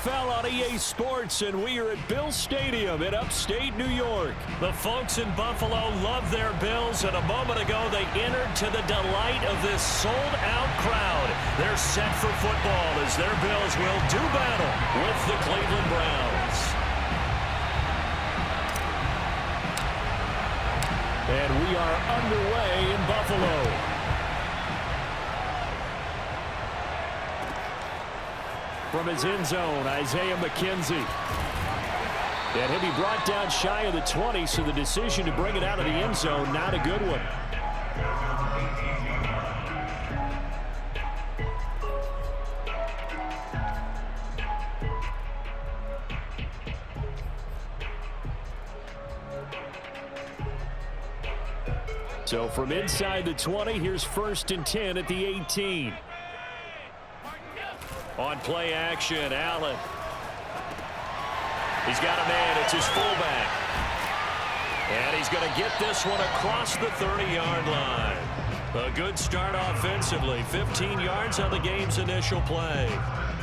NFL on EA Sports, and we are at Bill Stadium in upstate New York. The folks in Buffalo love their Bills, and a moment ago they entered to the delight of this sold-out crowd. They're set for football as their Bills will do battle with the Cleveland Browns. And we are underway in Buffalo. From his end zone, Isaiah McKenzie. And he'll be brought down shy of the 20, so the decision to bring it out of the end zone, not a good one. So from inside the 20, here's 1st and 10 at the 18. On play action, Allen. He's got a man. It's his fullback. And he's going to get this one across the 30-yard line. A good start offensively. 15 yards on the game's initial play.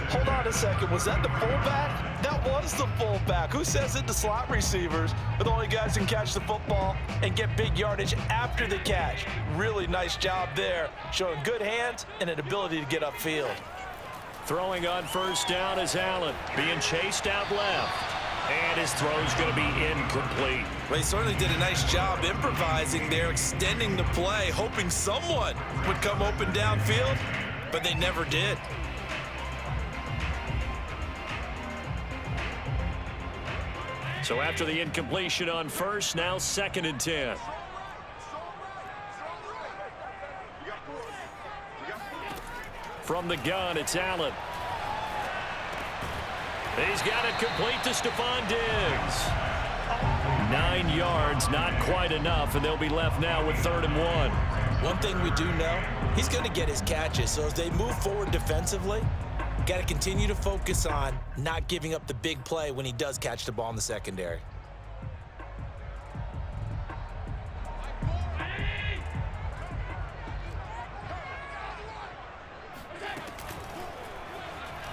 Hold on a second. Was that the fullback? That was the fullback. Who says it? The slot receivers are the only guys who can catch the football and get big yardage after the catch. Really nice job there, showing good hands and an ability to get upfield. Throwing on 1st down is Allen, being chased out left. And his throw's going to be incomplete. Well, he certainly did a nice job improvising there, extending the play, hoping someone would come open downfield, but they never did. So after the incompletion on 1st, now 2nd and 10. From the gun, it's Allen. He's got it complete to Stephon Diggs. 9 yards, not quite enough, and they'll be left now with 3rd and 1. One thing we do know, he's going to get his catches. So as they move forward defensively, got to continue to focus on not giving up the big play when he does catch the ball in the secondary.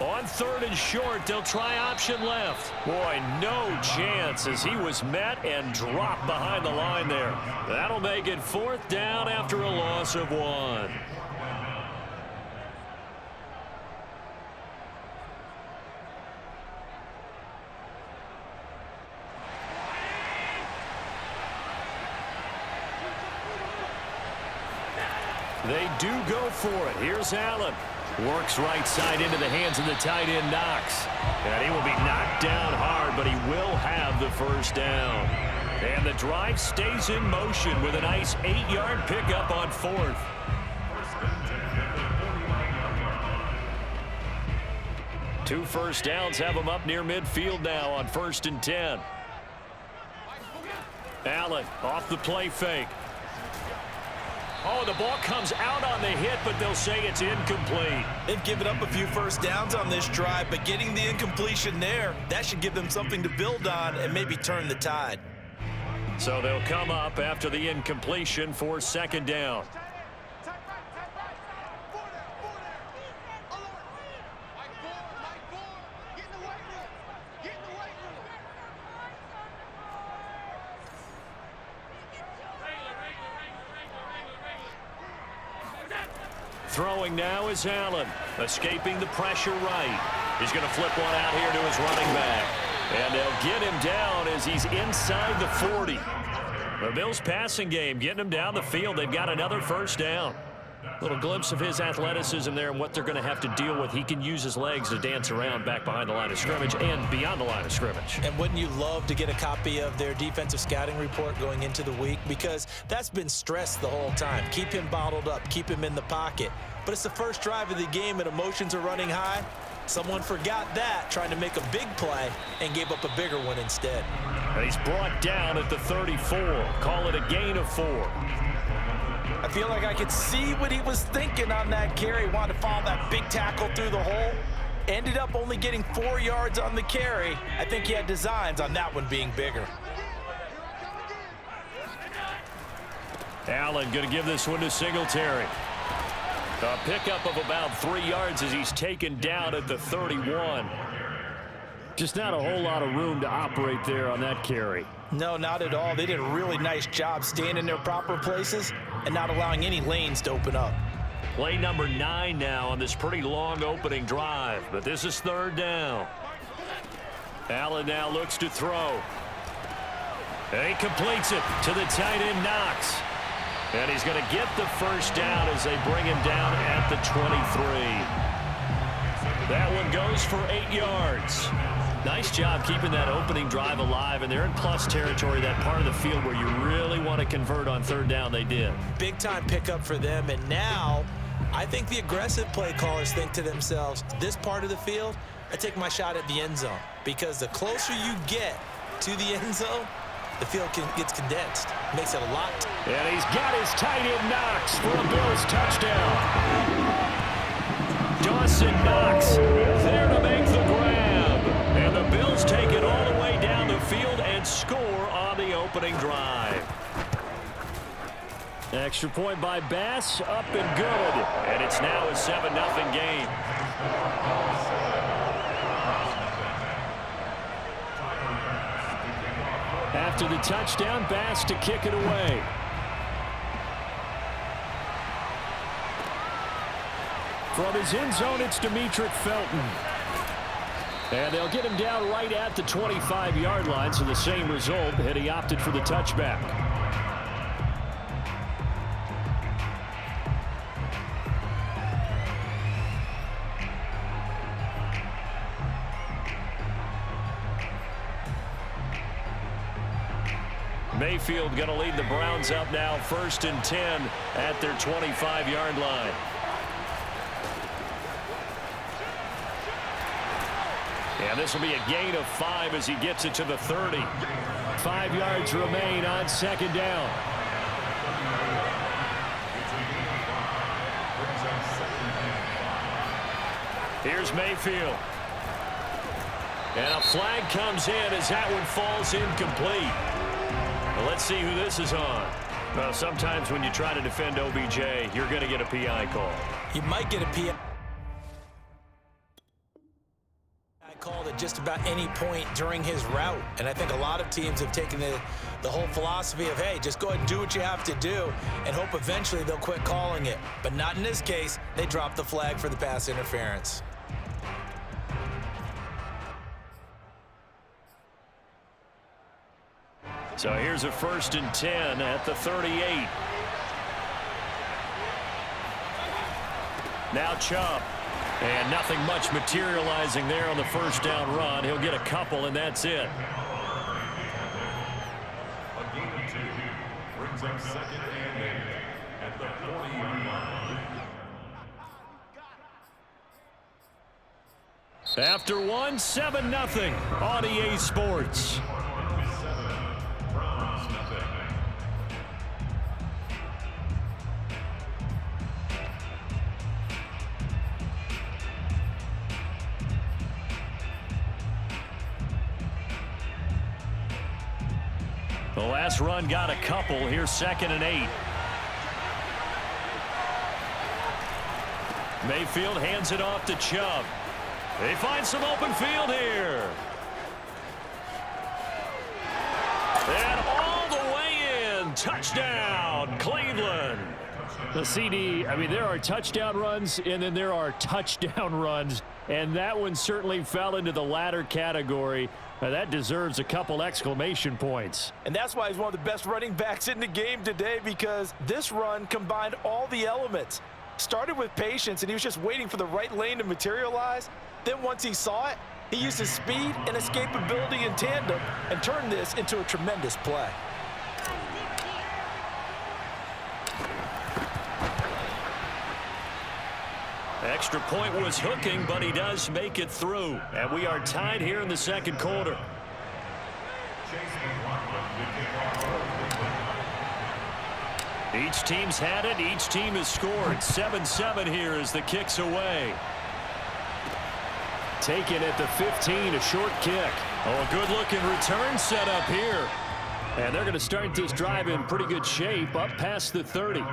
On 3rd and short, they'll try option left. Boy, no chance as he was met and dropped behind the line there. That'll make it 4th down after a loss of 1. They do go for it. Here's Allen. Works right side into the hands of the tight end, Knox. And he will be knocked down hard, but he will have the 1st down. And the drive stays in motion with a nice 8-yard pickup on 4th. Two 1st downs have him up near midfield now on 1st and 10. Allen off the play fake. Oh, the ball comes out on the hit, but they'll say it's incomplete. They've given up a few 1st downs on this drive, but getting the incompletion there, that should give them something to build on and maybe turn the tide. So they'll come up after the incompletion for 2nd down. Throwing now is Allen, escaping the pressure right. He's going to flip one out here to his running back. And they'll get him down as he's inside the 40. The Bills' passing game getting him down the field. They've got another 1st down. Little glimpse of his athleticism there and what they're going to have to deal with. He can use his legs to dance around back behind the line of scrimmage and beyond the line of scrimmage. And wouldn't you love to get a copy of their defensive scouting report going into the week? Because that's been stressed the whole time. Keep him bottled up. Keep him in the pocket. But it's the 1st drive of the game and emotions are running high. Someone forgot that, trying to make a big play, and gave up a bigger one instead. And he's brought down at the 34. Call it a gain of 4. I feel like I could see what he was thinking on that carry. Wanted to follow that big tackle through the hole. Ended up only getting 4 yards on the carry. I think he had designs on that one being bigger. Allen going to give this one to Singletary. A pickup of about 3 yards as he's taken down at the 31. Just not a whole lot of room to operate there on that carry. No, not at all. They did a really nice job staying in their proper places and not allowing any lanes to open up. Play number 9 now on this pretty long opening drive, but this is 3rd down. Allen now looks to throw. And he completes it to the tight end, Knox. And he's going to get the first down as they bring him down at the 23. That one goes for 8 yards. Nice job keeping that opening drive alive, and they're in plus territory, that part of the field where you really want to convert on 3rd down. They did. Big-time pickup for them, and now I think the aggressive play callers think to themselves, this part of the field, I take my shot at the end zone, because the closer you get to the end zone, the field gets condensed. Makes it a lot. And he's got his tight end Knox for a Bills touchdown. Dawson Knox there to make the grab. And the Bills take it all the way down the field and score on the opening drive. Extra point by Bass, up and good. And it's now a 7-0 game. After the touchdown, Bass to kick it away. From his end zone, it's Demetric Felton. And they'll get him down right at the 25-yard line, so the same result, and he opted for the touchback. Mayfield going to lead the Browns up now, 1st and 10 at their 25-yard line. And this will be a gain of 5 as he gets it to the 30. 5 yards remain on 2nd down. Here's Mayfield. And a flag comes in as that one falls incomplete. Well, let's see who this is on. Well, sometimes when you try to defend OBJ, you're going to get a PI call. You might get a PI called at just about any point during his route. And I think a lot of teams have taken the whole philosophy of, hey, just go ahead and do what you have to do and hope eventually they'll quit calling it. But not in this case. They dropped the flag for the pass interference. So here's a 1st and 10 at the 38. Now Chubb. And nothing much materializing there on the 1st down run. He'll get a couple, and that's it. A gain of 2 brings up 2nd and 8 at the 40-yard line. After one, 7-0 on EA Sports. The last run got a couple. Here's 2nd and 8. Mayfield hands it off to Chubb. They find some open field here. And all the way in. Touchdown, Cleveland. The CD, I mean, there are touchdown runs, and then there are touchdown runs. And that one certainly fell into the latter category. That deserves a couple exclamation points. And that's why he's one of the best running backs in the game today, because this run combined all the elements. Started with patience, and he was just waiting for the right lane to materialize. Then once he saw it, he used his speed and escapability in tandem and turned this into a tremendous play. Extra point was hooking, but he does make it through. And we are tied here in the 2nd quarter. Each team's had it. Each team has scored. 7-7 here as the kick's away. Taken at the 15, a short kick. Oh, a good-looking return set up here. And they're going to start this drive in pretty good shape, up past the 30.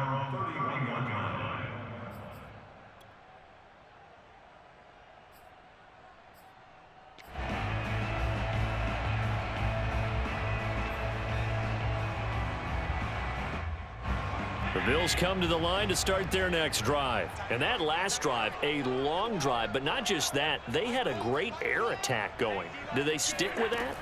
The Bills come to the line to start their next drive. And that last drive, a long drive, but not just that. They had a great air attack going. Do they stick with that?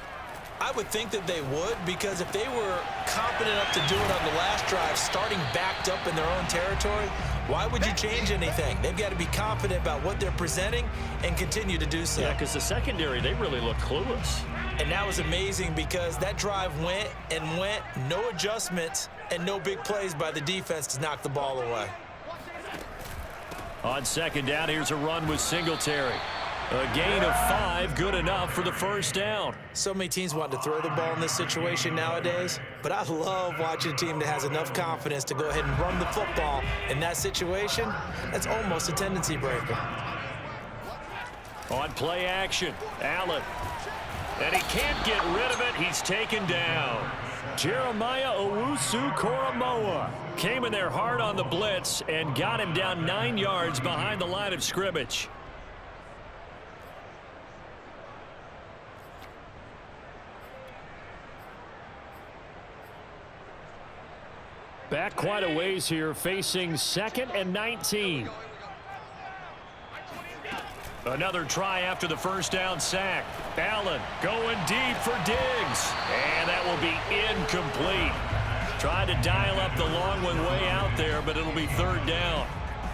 I would think that they would, because if they were confident enough to do it on the last drive, starting backed up in their own territory, why would you change anything? They've got to be confident about what they're presenting and continue to do so. Yeah, because the secondary, they really look clueless. And that was amazing because that drive went and went, no adjustments and no big plays by the defense to knock the ball away. On second down, here's a run with Singletary. A gain of 5, good enough for the first down. So many teams want to throw the ball in this situation nowadays, but I love watching a team that has enough confidence to go ahead and run the football in that situation. That's almost a tendency breaker. On play action, Allen. And he can't get rid of it. He's taken down. Jeremiah Owusu-Koramoah came in there hard on the blitz and got him down 9 yards behind the line of scrimmage. Back quite a ways here, facing 2nd and 19. Another try after the first down sack. Allen going deep for Diggs. And that will be incomplete. Tried to dial up the long one way out there, but it'll be 3rd down.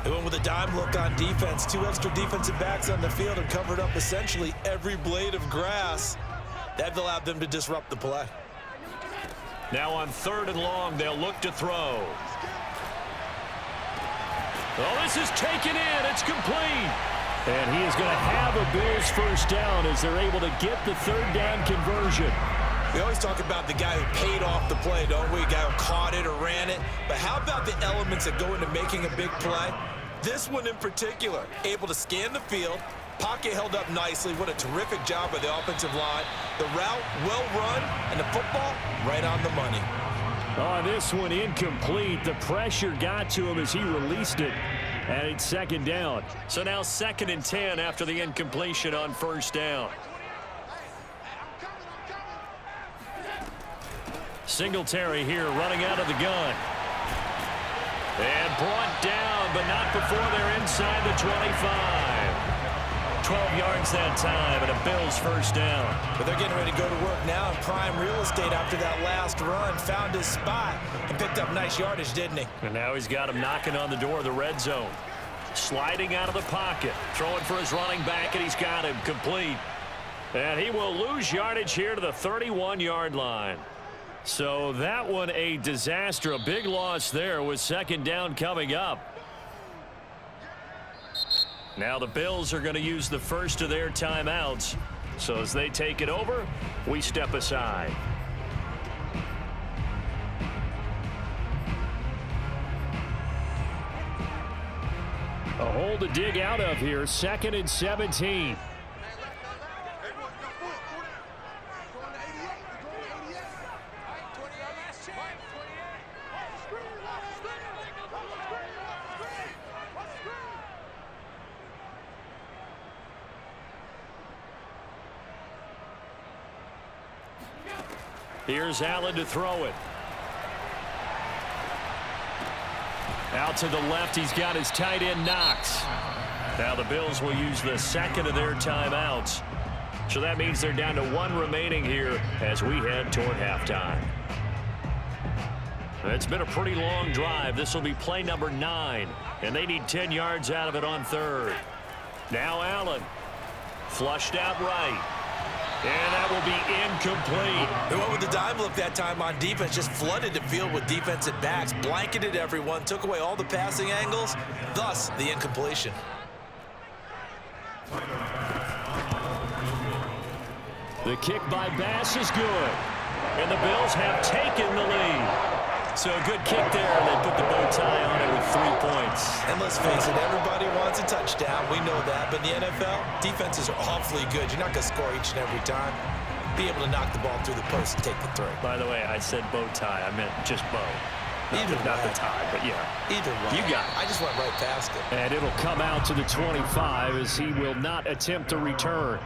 They went with a dime look on defense. 2 extra defensive backs on the field and covered up essentially every blade of grass. That allowed them to disrupt the play. Now on 3rd and long, they'll look to throw. Oh, this is taken in. It's complete. And he is going to have a Bills first down as they're able to get the 3rd down conversion. We always talk about the guy who paid off the play, don't we? A guy who caught it or ran it. But how about the elements that go into making a big play? This one in particular, able to scan the field, pocket held up nicely. What a terrific job by the offensive line. The route well run, and the football right on the money. Oh, this one incomplete. The pressure got to him as he released it. And it's 2nd down. So now 2nd and 10 after the incompletion on 1st down. Singletary here running out of the gun. And brought down, but not before they're inside the 25. 12 yards that time, and a Bills first down. But they're getting ready to go to work now in prime real estate after that last run. Found his spot and picked up nice yardage, didn't he? And now he's got him knocking on the door of the red zone. Sliding out of the pocket. Throwing for his running back, and he's got him complete. And he will lose yardage here to the 31-yard line. So that one a disaster. A big loss there with 2nd down coming up. Now the Bills are going to use the first of their timeouts. So as they take it over, we step aside. A hole to dig out of here. 2nd and 17. Here's Allen to throw it. Out to the left, he's got his tight end Knox. Now the Bills will use the 2nd of their timeouts. So that means they're down to 1 remaining here as we head toward halftime. It's been a pretty long drive. This will be play number 9, and they need 10 yards out of it on 3rd. Now Allen, flushed out right. And that will be incomplete. They went with the dime look that time on defense, just flooded the field with defensive backs, blanketed everyone, took away all the passing angles, thus the incompletion. The kick by Bass is good. And the Bills have taken the lead. So a good kick there, and they put the bow tie on it with 3 points. And let's face it, everybody wants a touchdown. We know that. But in the NFL, defenses are awfully good. You're not going to score each and every time. Be able to knock the ball through the post and take the throw. By the way, I said bow tie. I meant just bow. Not the tie, but yeah. Either way. You got it. I just went right past it. And it'll come out to the 25 as he will not attempt to return.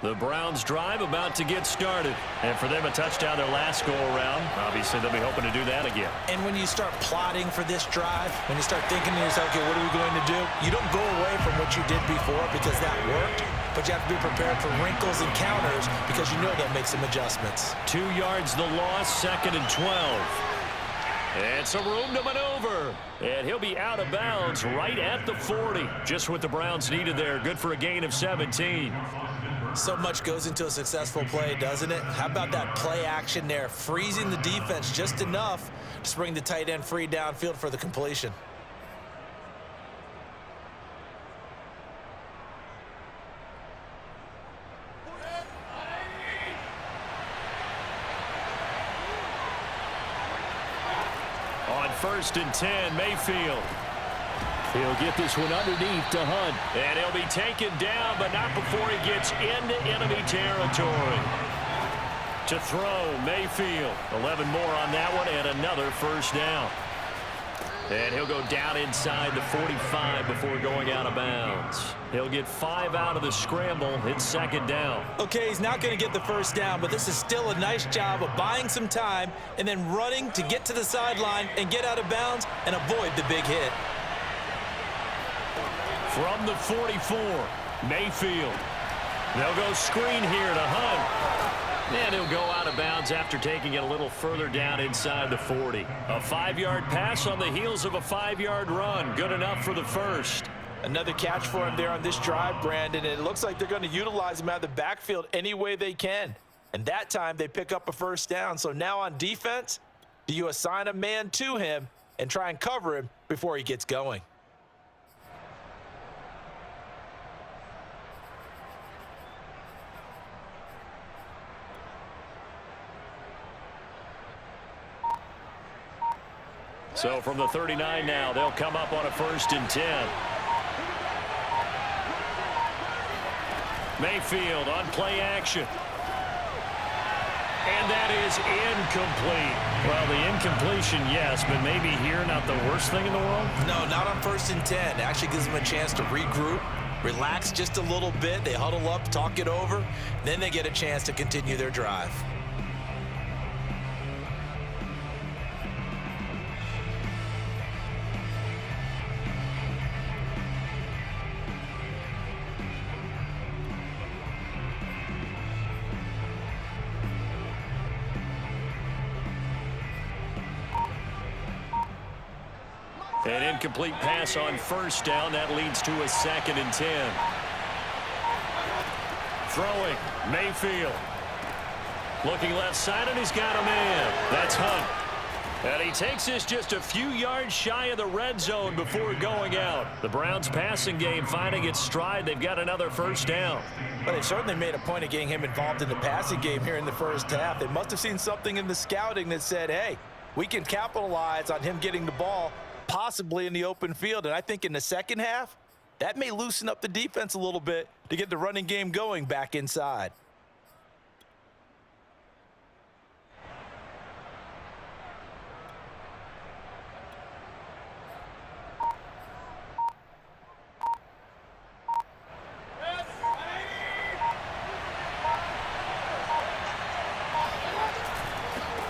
The Browns drive about to get started. And for them, a touchdown their last go-around. Obviously, they'll be hoping to do that again. And when you start plotting for this drive, when you start thinking to yourself, okay, what are we going to do? You don't go away from what you did before because that worked, but you have to be prepared for wrinkles and counters because you know they'll make some adjustments. 2 yards the loss, 2nd and 12. And some room to maneuver. And he'll be out of bounds right at the 40. Just what the Browns needed there. Good for a gain of 17. So much goes into a successful play, doesn't it? How about that play action there, freezing the defense just enough to bring the tight end free downfield for the completion. On 1st and 10, Mayfield. He'll get this one underneath to Hunt. And he'll be taken down, but not before he gets into enemy territory. To throw, Mayfield. 11 more on that one, and another first down. And he'll go down inside the 45 before going out of bounds. He'll get 5 out of the scramble. It's 2nd down. Okay, he's not going to get the first down, but this is still a nice job of buying some time and then running to get to the sideline and get out of bounds and avoid the big hit. From the 44, Mayfield. They'll go screen here to Hunt. And he'll go out of bounds after taking it a little further down inside the 40. A 5-yard pass on the heels of a 5-yard run. Good enough for the first. Another catch for him there on this drive, Brandon. And it looks like they're going to utilize him out of the backfield any way they can. And that time they pick up a first down. So now on defense, do you assign a man to him and try and cover him before he gets going? So from the 39 now, they'll come up on a 1st and 10. Mayfield on play action. And that is incomplete. Well, the incompletion, yes, but maybe here not the worst thing in the world? No, not on 1st and 10. It actually gives them a chance to regroup, relax just a little bit. They huddle up, talk it over. Then they get a chance to continue their drive. An incomplete pass on 1st down. That leads to a 2nd and 10. Throwing, Mayfield. Looking left side, and he's got a man. That's Hunt. And he takes this just a few yards shy of the red zone before going out. The Browns passing game finding its stride. They've got another first down. Well, they certainly made a point of getting him involved in the passing game here in the first half. They must have seen something in the scouting that said, hey, we can capitalize on him getting the ball possibly in the open field. And I think in the second half, that may loosen up the defense a little bit to get the running game going back inside.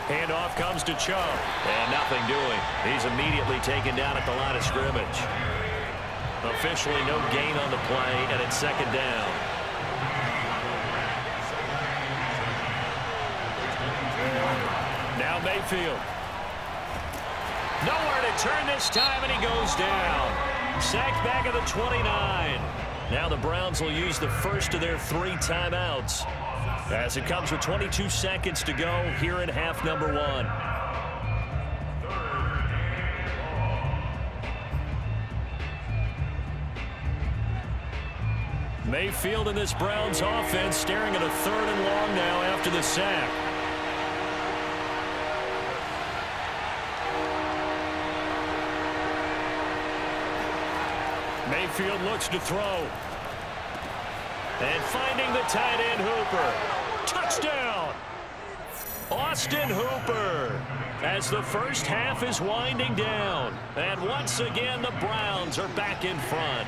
Handoff comes to Chubb, and nothing doing. He's immediately taken down at the line of scrimmage. Officially no gain on the play, and it's 2nd down. Now Mayfield. Nowhere to turn this time, and he goes down. Sacked back at the 29. Now the Browns will use the first of their 3 timeouts, as it comes with 22 seconds to go here in half number 1. Mayfield in this Browns offense staring at a 3rd and long now after the sack. Mayfield looks to throw. And finding the tight end Hooper. Touchdown! Austin Hooper, as the first half is winding down. And once again, the Browns are back in front.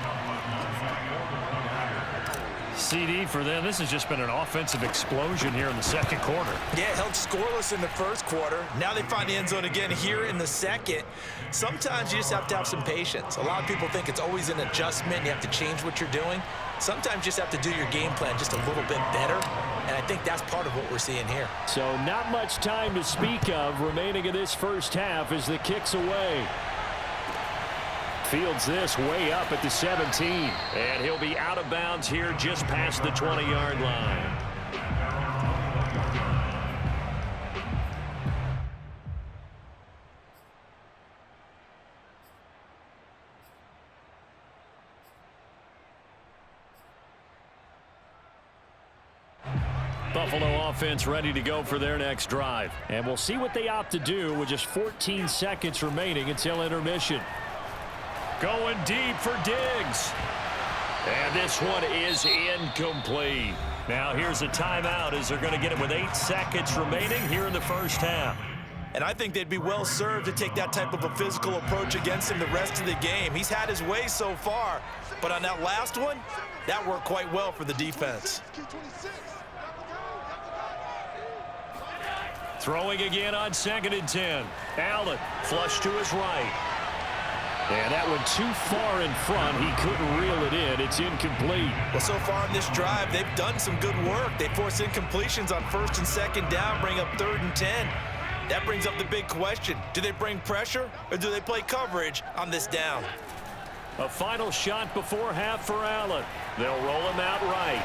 CD for them. This has just been an offensive explosion here in the second quarter. Yeah, held scoreless in the first quarter. Now they find the end zone again here in the second. Sometimes you just have to have some patience. A lot of people think it's always an adjustment. You have to change what you're doing. Sometimes you just have to do your game plan just a little bit better. And I think that's part of what we're seeing here. So not much time to speak of remaining in this first half as the kick's away. Fields this way up at the 17. And he'll be out of bounds here just past the 20-yard line. Buffalo offense ready to go for their next drive. And we'll see what they opt to do with just 14 seconds remaining until intermission. Going deep for Diggs. And this one is incomplete. Now here's a timeout as they're going to get it with 8 seconds remaining here in the first half. And I think they'd be well served to take that type of a physical approach against him the rest of the game. He's had his way so far, but on that last one, that worked quite well for the defense. Throwing again on 2nd and 10. Allen flush to his right. And that one too far in front. He couldn't reel it in. It's incomplete. Well, so far in this drive, they've done some good work. They force incompletions on 1st and 2nd down, bring up 3rd and 10. That brings up the big question. Do they bring pressure or do they play coverage on this down? A final shot before half for Allen. They'll roll him out right.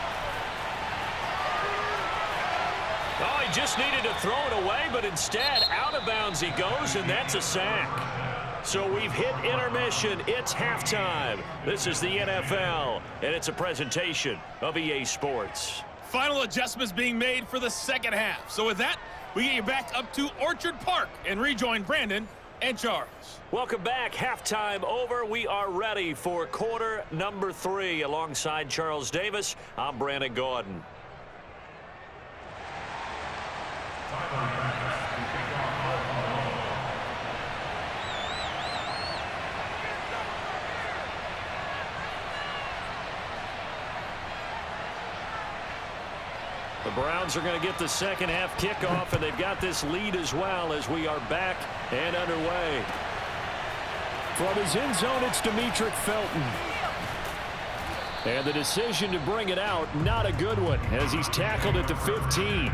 Oh, he just needed to throw it away, but instead, out of bounds he goes, and that's a sack. So we've hit intermission. It's halftime. This is the NFL, and it's a presentation of EA Sports. Final adjustments being made for the second half. So with that, we get you back up to Orchard Park and rejoin Brandon and Charles. Welcome back. Halftime over. We are ready for quarter number 3. Alongside Charles Davis, I'm Brandon Gordon. The Browns are going to get the second half kickoff, and they've got this lead as well as we are back and underway. From his end zone, it's Demetric Felton. And the decision to bring it out, not a good one, as he's tackled at the 15.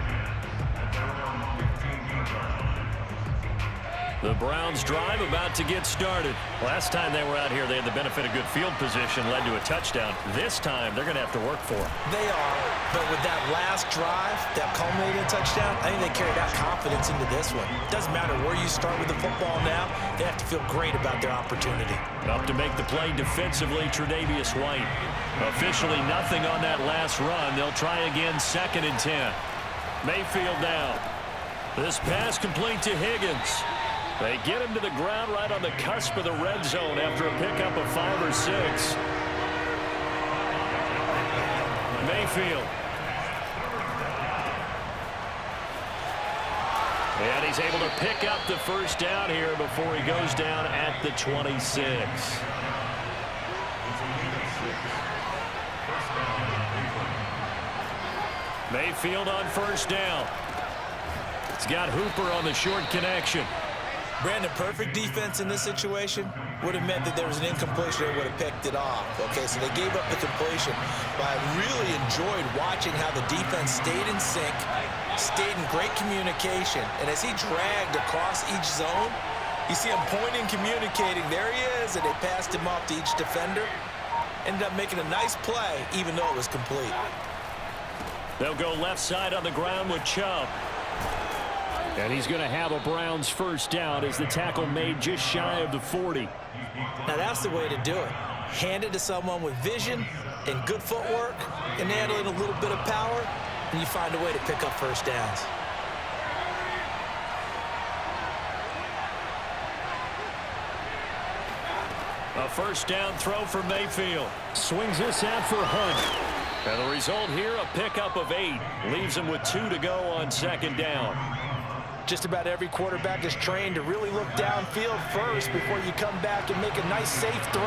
The Browns drive about to get started. Last time they were out here, they had the benefit of good field position, led to a touchdown. This time, they're going to have to work for it. They are, but with that last drive, that culminating touchdown, I think they carry that confidence into this one. Doesn't matter where you start with the football now, they have to feel great about their opportunity. Up to make the play defensively, Tre'Davious White. Officially nothing on that last run. They'll try again, 2nd and 10. Mayfield down. This pass complete to Higgins. They get him to the ground right on the cusp of the red zone after a pickup of 5 or 6. Mayfield. And he's able to pick up the first down here before he goes down at the 26. Mayfield on first down. He's got Hooper on the short connection. Brandon, perfect defense in this situation would have meant that there was an incompletion. They would have picked it off. Okay, so they gave up the completion. But I really enjoyed watching how the defense stayed in sync, stayed in great communication. And as he dragged across each zone, you see him pointing, communicating. There he is, and they passed him off to each defender. Ended up making a nice play, even though it was complete. They'll go left side on the ground with Chubb. And he's going to have a Browns first down as the tackle made just shy of the 40. Now that's the way to do it. Hand it to someone with vision and good footwork and add in a little bit of power, and you find a way to pick up first downs. A first down throw for Mayfield. Swings this out for Hunt. And the result here, a pickup of 8. Leaves him with 2 to go on 2nd down. Just about every quarterback is trained to really look downfield first before you come back and make a nice, safe throw.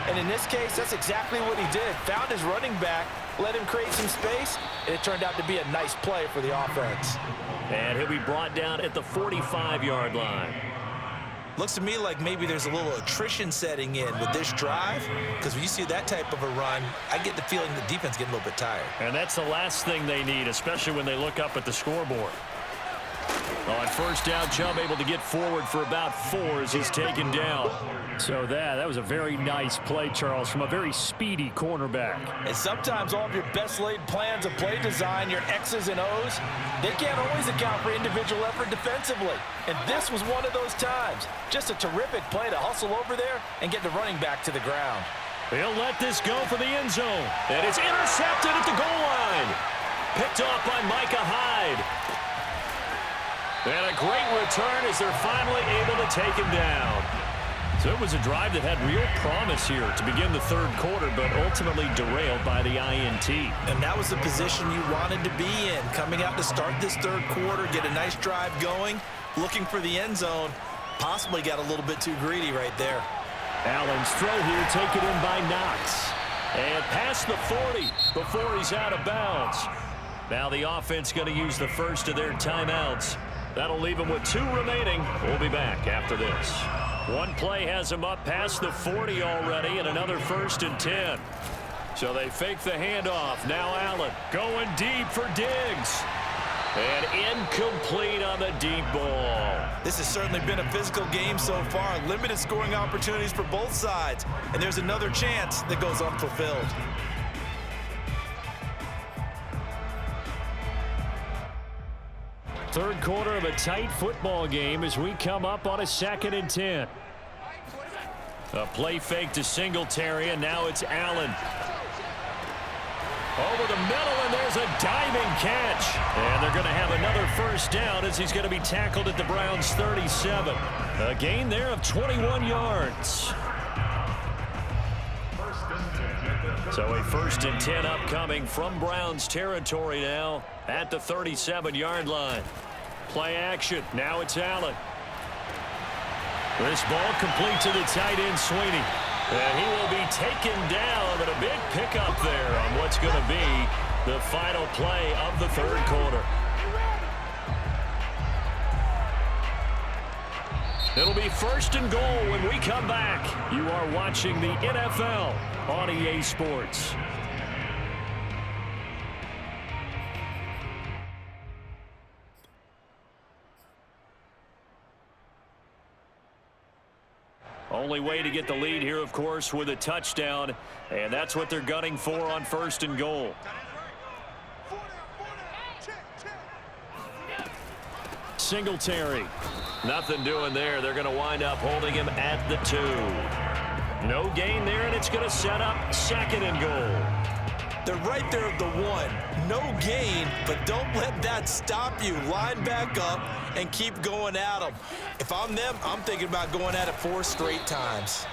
And in this case, that's exactly what he did. Found his running back, let him create some space, and it turned out to be a nice play for the offense. And he'll be brought down at the 45-yard line. Looks to me like maybe there's a little attrition setting in with this drive, because when you see that type of a run, I get the feeling the defense getting a little bit tired. And that's the last thing they need, especially when they look up at the scoreboard. On first down, Chubb able to get forward for about 4 as he's taken down. So that was a very nice play, Charles, from a very speedy cornerback. And sometimes all of your best laid plans of play design, your X's and O's, they can't always account for individual effort defensively. And this was one of those times. Just a terrific play to hustle over there and get the running back to the ground. He'll let this go for the end zone. And it's intercepted at the goal line. Picked off by Micah Hyde. And a great return as they're finally able to take him down. So it was a drive that had real promise here to begin the third quarter, but ultimately derailed by the INT. And that was the position you wanted to be in, coming out to start this third quarter, get a nice drive going, looking for the end zone. Possibly got a little bit too greedy right there. Allen's throw here taken in by Knox. And past the 40 before he's out of bounds. Now the offense going to use the first of their timeouts. That'll leave them with 2 remaining. We'll be back after this. One play has him up past the 40 already, and another 1st and 10. So they fake the handoff. Now Allen going deep for Diggs. And incomplete on the deep ball. This has certainly been a physical game so far. Limited scoring opportunities for both sides. And there's another chance that goes unfulfilled. Third quarter of a tight football game as we come up on a 2nd and 10. A play fake to Singletary, and now it's Allen. Over the middle, and there's a diving catch. And they're going to have another first down as he's going to be tackled at the Browns' 37. A gain there of 21 yards. So a 1st and 10 upcoming from Browns territory now at the 37-yard line. Play action. Now it's Allen. This ball complete to the tight end, Sweeney. And he will be taken down, but a big pickup there on what's going to be the final play of the third quarter. It'll be 1st and goal when we come back. You are watching the NFL on EA Sports. Only way to get the lead here, of course, with a touchdown, and that's what they're gunning for on 1st and goal. Singletary. Nothing doing there. They're going to wind up holding him at the 2. No gain there, and it's going to set up 2nd and goal. They're right there at the 1. No gain, but don't let that stop you. Line back up and keep going at them. If I'm them, I'm thinking about going at it 4 straight times.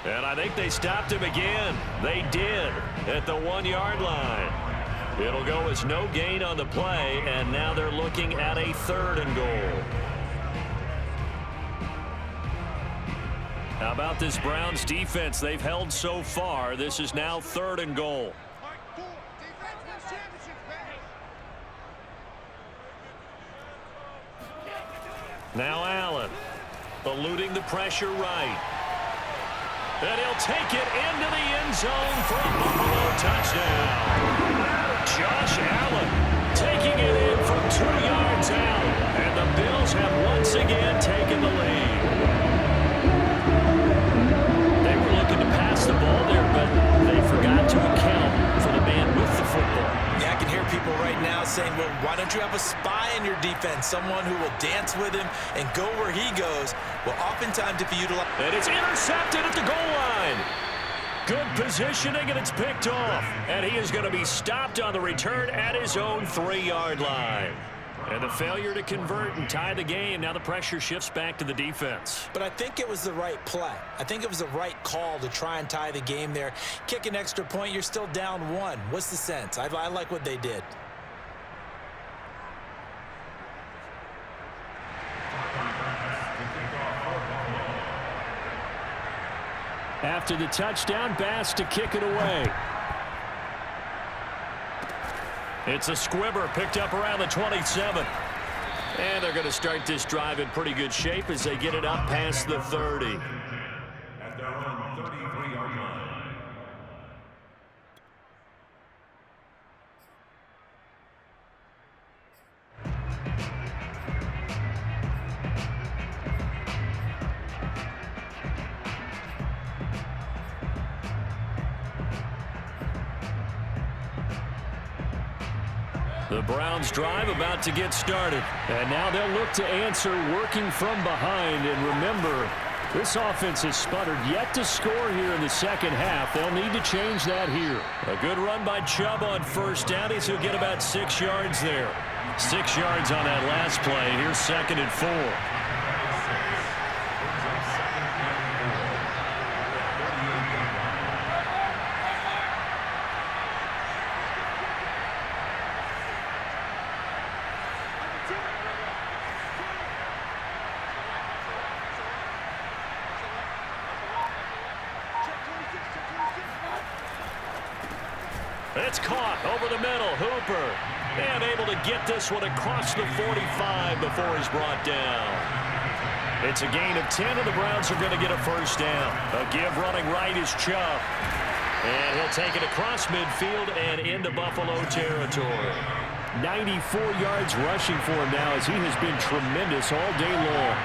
And I think they stopped him again. They did at the 1-yard line. It'll go as no gain on the play, and now they're looking at a 3rd and goal. How about this Browns defense they've held so far? This is now 3rd and goal. Now Allen, eluding the pressure right. And he'll take it into the end zone for a Buffalo touchdown. Josh Allen taking it in from 2 yards out. And the Bills have once again taken the lead. They were looking to pass the ball there, but they forgot to account for the man with the football. Yeah, I can hear people right now saying, well, why don't you have a spy in your defense, someone who will dance with him and go where he goes? Well, oftentimes if you utilize... And it's intercepted at the goal line. Good positioning, and it's picked off. And he is going to be stopped on the return at his own 3-yard line. And the failure to convert and tie the game. Now the pressure shifts back to the defense. But I think it was the right play. I think it was the right call to try and tie the game there. Kick an extra point, you're still down 1. What's the sense? I like what they did. After the touchdown, Bass to kick it away. It's a squibber picked up around the 27. And they're going to start this drive in pretty good shape as they get it up past the 30. At their own 33-yard line. The Browns drive about to get started. And now they'll look to answer working from behind. And remember, this offense has sputtered yet to score here in the second half. They'll need to change that here. A good run by Chubb on first down. He'll get about 6 yards there. 6 yards on that last play. Here's 2nd and 4. It's caught over the middle. Hooper. And able to get this one across the 45 before he's brought down. It's a gain of 10, and the Browns are going to get a first down. A give running right is Chubb. And he'll take it across midfield and into Buffalo territory. 94 yards rushing for him now as he has been tremendous all day long.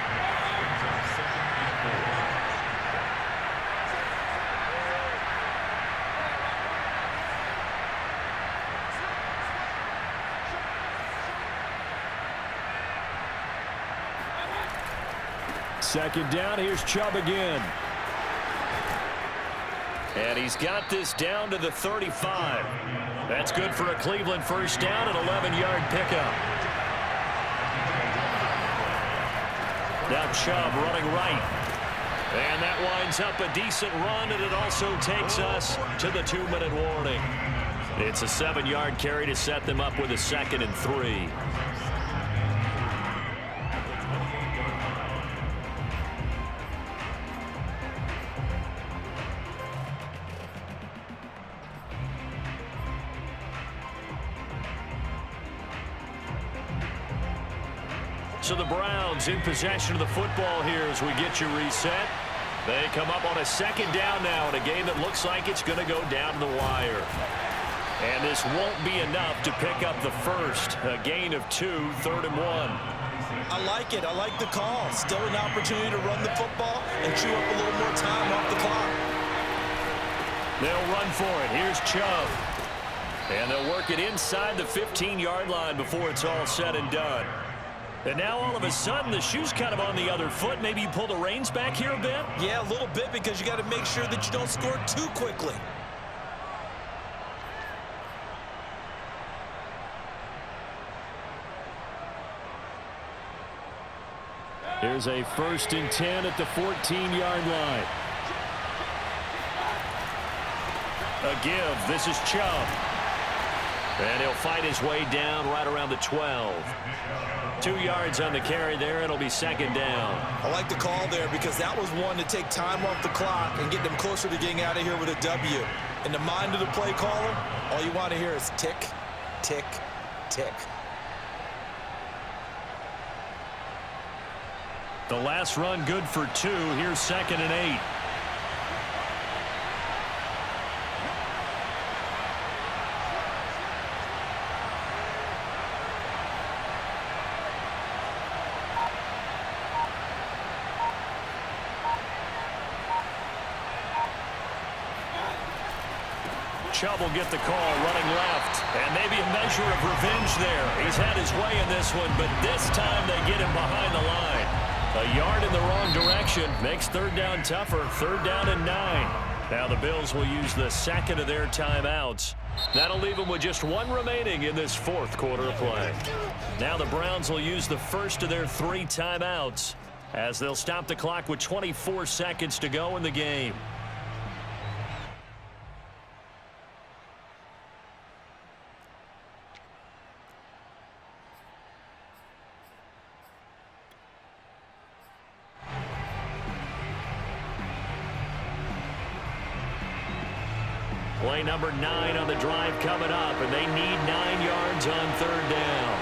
Second down, here's Chubb again. And he's got this down to the 35. That's good for a Cleveland first down, an 11-yard pickup. Now Chubb running right. And that winds up a decent run, and it also takes us to the 2-minute warning. It's a 7-yard carry to set them up with a 2nd and 3. So the Browns in possession of the football here as we get you reset. They come up on a 2nd down now in a game that looks like it's going to go down the wire. And this won't be enough to pick up the first. A gain of 2, 3rd and 1. I like it. I like the call. Still an opportunity to run the football and chew up a little more time off the clock. They'll run for it. Here's Chubb. And they'll work it inside the 15-yard line before it's all said and done. And now all of a sudden the shoe's kind of on the other foot. Maybe you pull the reins back here a bit? Yeah, a little bit, because you got to make sure that you don't score too quickly. Here's a 1st and 10 at the 14-yard line. A give. This is Chubb. And he'll fight his way down right around the 12. 2 yards on the carry there. It'll be 2nd down. I like the call there because that was one to take time off the clock and get them closer to getting out of here with a W. In the mind of the play caller, all you want to hear is tick, tick, tick. The last run good for 2. Here's 2nd and 8. Chubb will get the call running left. And maybe a measure of revenge there. He's had his way in this one, but this time they get him behind the line. A yard in the wrong direction makes 3rd down tougher. 3rd down and 9. Now the Bills will use the 2nd of their timeouts. That'll leave them with just 1 remaining in this 4th quarter of play. Now the Browns will use the 1st of their 3 timeouts as they'll stop the clock with 24 seconds to go in the game. Play number 9 on the drive coming up, and they need 9 yards on 3rd down.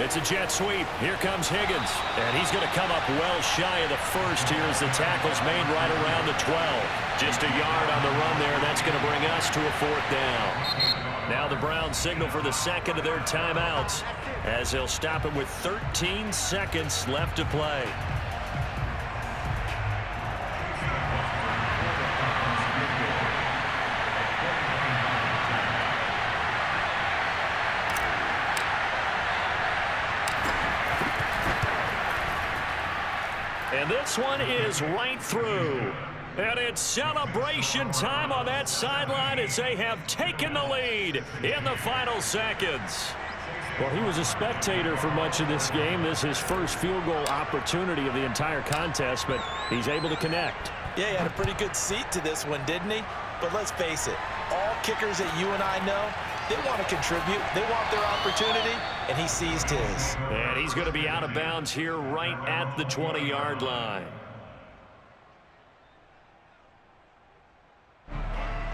It's a jet sweep. Here comes Higgins. And he's going to come up well shy of the first here as the tackle's made right around the 12. Just a yard on the run there. That's going to bring us to a 4th down. Now the Browns signal for the second of their timeouts as they'll stop it with 13 seconds left to play. And this one is right through. And it's celebration time on that sideline as they have taken the lead in the final seconds. Well, he was a spectator for much of this game. This is his first field goal opportunity of the entire contest, but he's able to connect. Yeah, he had a pretty good seat to this one, didn't he? But let's face it, all kickers that you and I know, they want to contribute. They want their opportunity, and he seized his. And he's going to be out of bounds here right at the 20-yard line.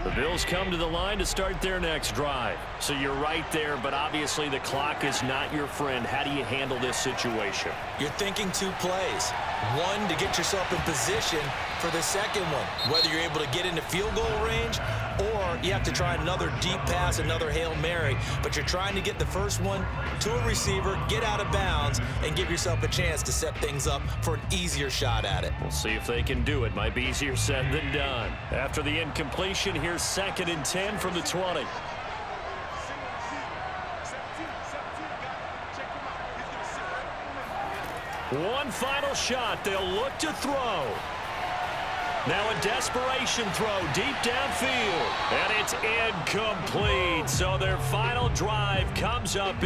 The Bills come to the line to start their next drive. So you're right there, but obviously the clock is not your friend. How do you handle this situation? You're thinking 2 plays. One, to get yourself in position for the second one, whether you're able to get into field goal range or you have to try another deep pass, another Hail Mary. But you're trying to get the first one to a receiver, get out of bounds, and give yourself a chance to set things up for an easier shot at it. We'll see if they can do it. Might be easier said than done. After the incompletion, here's 2nd and 10 from the 20. One final shot. They'll look to throw. Now a desperation throw deep downfield. And it's incomplete. So their final drive comes up.